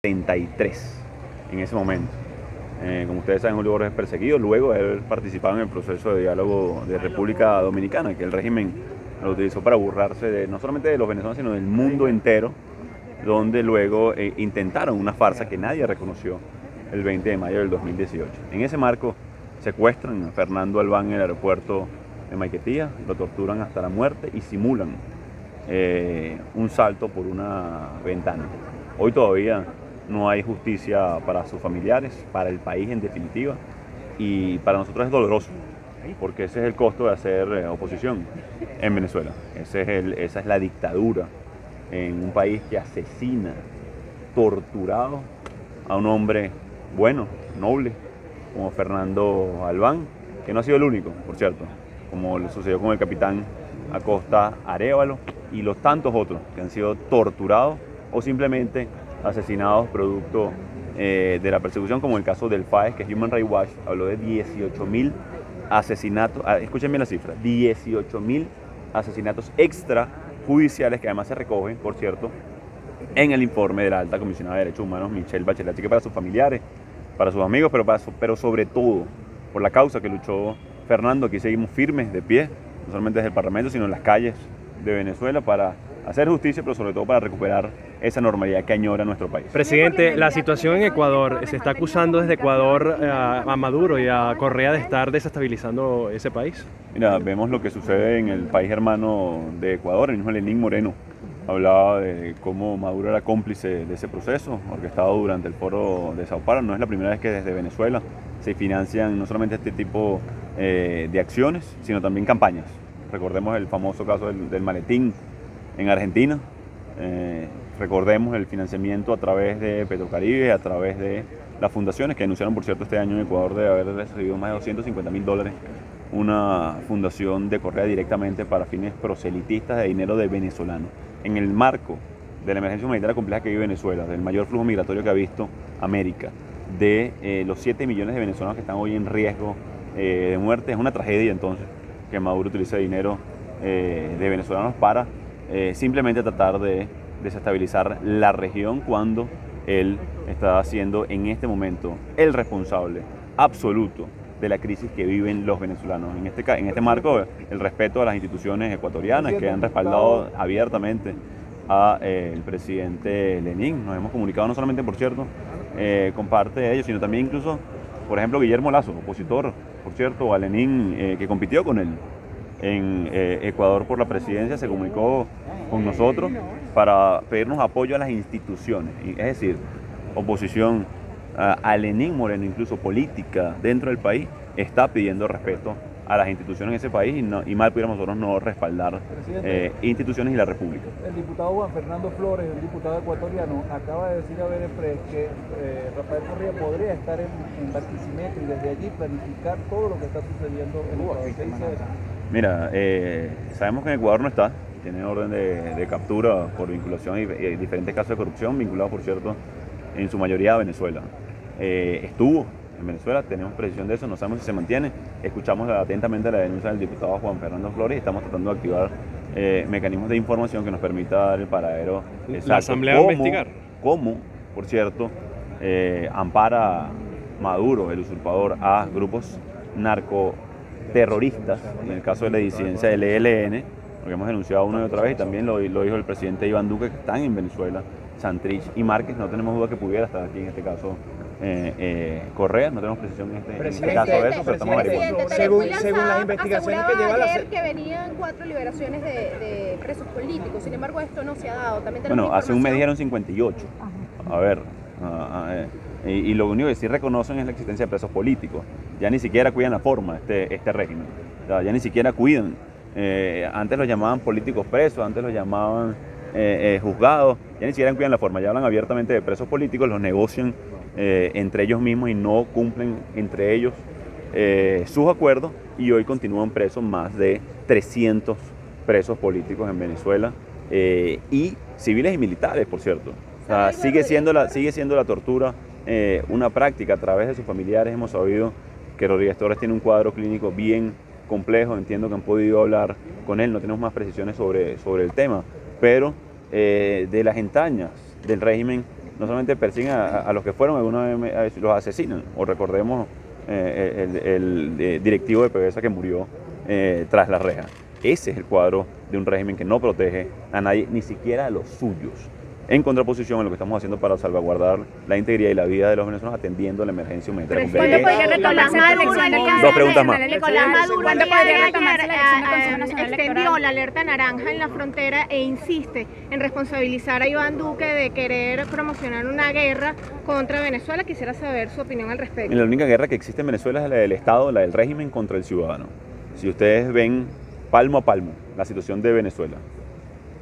33 en ese momento. Como ustedes saben, Julio Borges es perseguido luego de haber participado en el proceso de diálogo de República Dominicana, que el régimen lo utilizó para burlarse no solamente de los venezolanos, sino del mundo entero, donde luego intentaron una farsa que nadie reconoció el 20 de mayo del 2018. En ese marco secuestran a Fernando Albán en el aeropuerto de Maiquetía, lo torturan hasta la muerte y simulan un salto por una ventana. Hoy todavía no hay justicia para sus familiares, para el país en definitiva, y para nosotros es doloroso, porque ese es el costo de hacer oposición en Venezuela. Esa es la dictadura en un país que asesina, torturado a un hombre bueno, noble, como Fernando Albán, que no ha sido el único, por cierto, como le sucedió con el capitán Acosta Arévalo y los tantos otros que han sido torturados o simplemente asesinados producto de la persecución, como el caso del FAES, que Human Rights Watch habló de 18.000 asesinatos, escuchen bien la cifra, 18.000 asesinatos extrajudiciales que además se recogen, por cierto, en el informe de la alta comisionada de Derechos Humanos, Michelle Bachelet. Así que para sus familiares, para sus amigos, pero sobre todo por la causa que luchó Fernando, aquí seguimos firmes, de pie, no solamente desde el Parlamento, sino en las calles de Venezuela para hacer justicia, pero sobre todo para recuperar esa normalidad que añora nuestro país. Presidente, la situación en Ecuador, se está acusando desde Ecuador a Maduro y a Correa de estar desestabilizando ese país. Mira, vemos lo que sucede en el país hermano de Ecuador. El mismo Lenín Moreno hablaba de cómo Maduro era cómplice de ese proceso, orquestado durante el foro de Sao Paulo. No es la primera vez que desde Venezuela se financian no solamente este tipo de acciones, sino también campañas. Recordemos el famoso caso del maletín en Argentina. Recordemos el financiamiento a través de Petrocaribe, a través de las fundaciones que anunciaron, por cierto, este año en Ecuador de haber recibido más de $250.000, una fundación de Correa directamente para fines proselitistas de dinero de venezolanos. En el marco de la emergencia humanitaria compleja que vive Venezuela, del mayor flujo migratorio que ha visto América, de los 7 millones de venezolanos que están hoy en riesgo de muerte, es una tragedia entonces que Maduro utilice dinero de venezolanos para simplemente tratar de desestabilizar la región, cuando él está siendo en este momento el responsable absoluto de la crisis que viven los venezolanos. En este marco, el respeto a las instituciones ecuatorianas que han respaldado abiertamente al presidente Lenín. Nos hemos comunicado no solamente, por cierto, con parte de ellos, sino también incluso, por ejemplo, Guillermo Lazo, opositor, por cierto, a Lenín, que compitió con él en Ecuador por la presidencia, se comunicó con nosotros para pedirnos apoyo a las instituciones, es decir, oposición a Lenín Moreno, incluso política dentro del país, está pidiendo respeto a las instituciones en ese país y mal pudiéramos nosotros no respaldar instituciones y la República. El diputado Juan Fernando Flores, el diputado ecuatoriano, acaba de decir a Verepres que Rafael Correa podría estar en Barquisimeto y desde allí planificar todo lo que está sucediendo en Ecuador. ¿Qué dice eso? Mira, sabemos que en Ecuador no está, tiene orden de captura por vinculación y diferentes casos de corrupción, vinculados, por cierto, en su mayoría a Venezuela. Estuvo en Venezuela, tenemos precisión de eso, no sabemos si se mantiene. Escuchamos atentamente la denuncia del diputado Juan Fernando Flores y estamos tratando de activar mecanismos de información que nos permita dar el paradero exacto. ¿La Asamblea va a investigar? ¿Cómo, por cierto, ampara Maduro, el usurpador, a grupos narcoterroristas, en el caso de la disidencia del ELN, porque hemos denunciado una y otra vez, y también lo dijo el presidente Iván Duque, que están en Venezuela, Santrich y Márquez. No tenemos duda que pudiera estar aquí en este caso Correa, no tenemos precisión en este caso de eso, pero estamos averiguando. Según las investigaciones que lleva ayer que venían 4 liberaciones de presos políticos, sin embargo esto no se ha dado. También bueno, hace un mes dijeron 58. A ver, y lo único que sí reconocen es la existencia de presos políticos. Ya ni siquiera cuidan la forma este régimen, ya ni siquiera cuidan. Antes los llamaban políticos presos, antes los llamaban juzgados, ya ni siquiera cuidan la forma, ya hablan abiertamente de presos políticos, los negocian entre ellos mismos y no cumplen entre ellos sus acuerdos, y hoy continúan presos más de 300 presos políticos en Venezuela, y civiles y militares, por cierto. O sea, sigue siendo la tortura una práctica a través de sus familiares. Hemos sabido que Rodríguez Torres tiene un cuadro clínico bien complejo, entiendo que han podido hablar con él, no tenemos más precisiones sobre el tema, pero de las entrañas del régimen no solamente persiguen a los que fueron, alguna vez los asesinan, o recordemos el directivo de PDVSA que murió tras la reja. Ese es el cuadro de un régimen que no protege a nadie, ni siquiera a los suyos, en contraposición a lo que estamos haciendo para salvaguardar la integridad y la vida de los venezolanos atendiendo la emergencia humanitaria. ¿Cuándo podría retomarse la elección del Consejo? Dos preguntas más. ¿Cuándo podría retomarse la elección del Consejo Nacional Electoral? Extendió la alerta naranja en la frontera e insiste en responsabilizar a Iván Duque de querer promocionar una guerra contra Venezuela. Quisiera saber su opinión al respecto. La única guerra que existe en Venezuela es la del Estado, la del régimen contra el ciudadano. Si ustedes ven palmo a palmo la situación de Venezuela,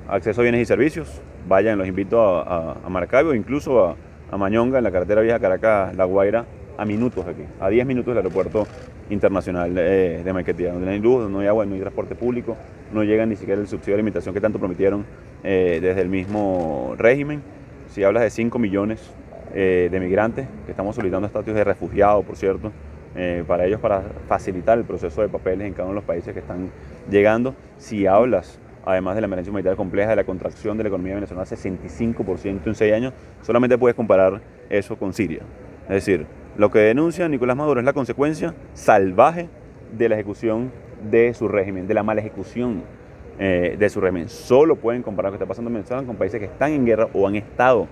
acceso a bienes y servicios, vayan, los invito a Maracaibo, incluso a Mañonga, en la carretera vieja Caracas-La Guaira, a minutos de aquí, a 10 minutos del aeropuerto internacional de Maiquetía, donde no hay luz, no hay agua, no hay transporte público, no llega ni siquiera el subsidio de alimentación que tanto prometieron desde el mismo régimen. Si hablas de 5 millones de migrantes que estamos solicitando estatus de refugiados, por cierto, para ellos, para facilitar el proceso de papeles en cada uno de los países que están llegando. Si hablas, además de la emergencia humanitaria compleja, de la contracción de la economía venezolana, 65% en 6 años, solamente puedes comparar eso con Siria. Es decir, lo que denuncia Nicolás Maduro es la consecuencia salvaje de la ejecución de su régimen, de la mala ejecución de su régimen. Solo pueden comparar lo que está pasando en Venezuela con países que están en guerra o han estado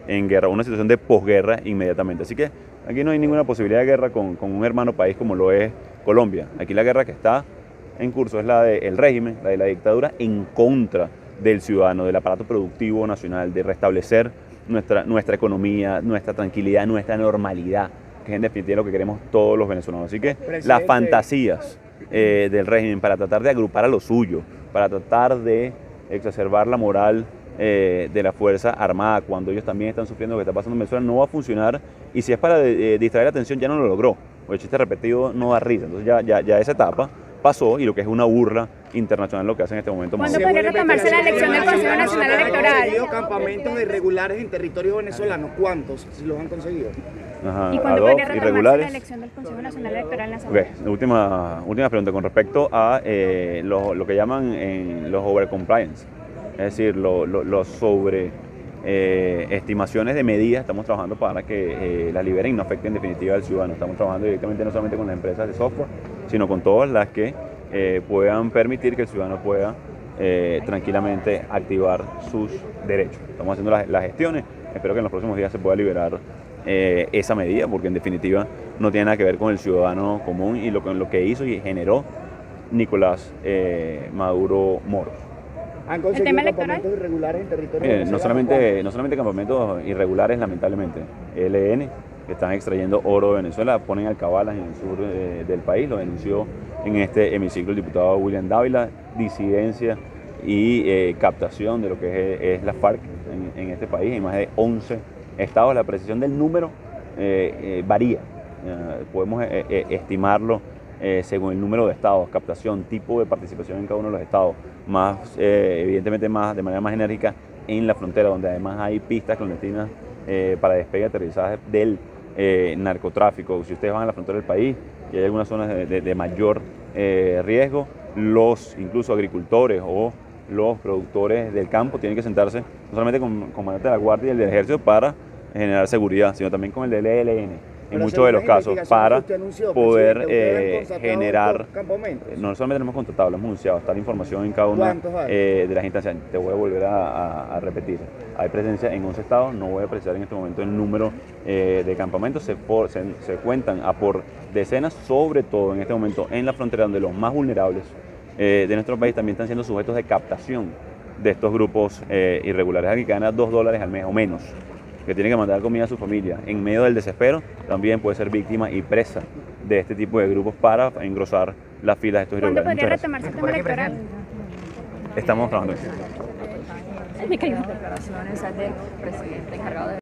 en guerra, una situación de posguerra inmediatamente. Así que aquí no hay ninguna posibilidad de guerra con un hermano país como lo es Colombia. Aquí la guerra que está en curso es la del régimen, la de la dictadura, en contra del ciudadano, del aparato productivo nacional, de restablecer nuestra economía, nuestra tranquilidad, nuestra normalidad, que es en definitiva lo que queremos todos los venezolanos. Así que las fantasías del régimen para tratar de agrupar a lo suyo, para tratar de exacerbar la moral de la Fuerza Armada, cuando ellos también están sufriendo lo que está pasando en Venezuela, no va a funcionar. Y si es para distraer la atención, ya no lo logró, porque el chiste repetido no da risa. Entonces ya esa etapa pasó, y lo que es una burla internacional lo que hace en este momento. ¿Cuándo podría retomarse la elección del Consejo Nacional Electoral? ¿Han conseguido campamentos irregulares en territorio venezolano? ¿Cuántos? Si los han conseguido. Ajá, ¿y cuándo podría retomarse la elección del Consejo Nacional Electoral en la zona? Última pregunta con respecto a lo que llaman los overcompliance, es decir, los sobre estimaciones de medidas. Estamos trabajando para que las liberen y no afecten en definitiva al ciudadano. Estamos trabajando directamente no solamente con las empresas de software, sino con todas las que puedan permitir que el ciudadano pueda tranquilamente activar sus derechos. Estamos haciendo las gestiones, espero que en los próximos días se pueda liberar esa medida, porque en definitiva no tiene nada que ver con el ciudadano común y lo que hizo y generó Nicolás Maduro Moros. ¿Han conseguido campamentos irregulares en territorio no solamente campamentos irregulares, lamentablemente. ELN, que están extrayendo oro de Venezuela, ponen alcabalas en el sur del país, lo denunció en este hemiciclo el diputado William Dávila, disidencia y captación de lo que es la FARC en este país, en más de 11 estados. La precisión del número varía, podemos estimarlo según el número de estados, captación, tipo de participación en cada uno de los estados, evidentemente de manera más enérgica en la frontera, donde además hay pistas clandestinas para despegue y aterrizaje del narcotráfico. Si ustedes van a la frontera del país y hay algunas zonas de mayor riesgo, incluso agricultores o los productores del campo tienen que sentarse no solamente con el comandante de la Guardia y el del Ejército para generar seguridad, sino también con el del ELN. En muchos de los casos, para poder generar, no solamente tenemos contratado, lo hemos anunciado, está la información en cada una de las instancias. Te voy a volver a repetir, hay presencia en 11 estados, no voy a precisar en este momento el número de campamentos, se cuentan a por decenas, sobre todo en este momento en la frontera, donde los más vulnerables de nuestro país también están siendo sujetos de captación de estos grupos irregulares. Alguien que gana $2 al mes o menos, que tiene que mandar comida a su familia en medio del desespero, también puede ser víctima y presa de este tipo de grupos para engrosar las filas de estos irregulares. ¿Cuándo podría retomarse el tema electoral? Estamos trabajando en eso. Declaraciones del presidente encargado de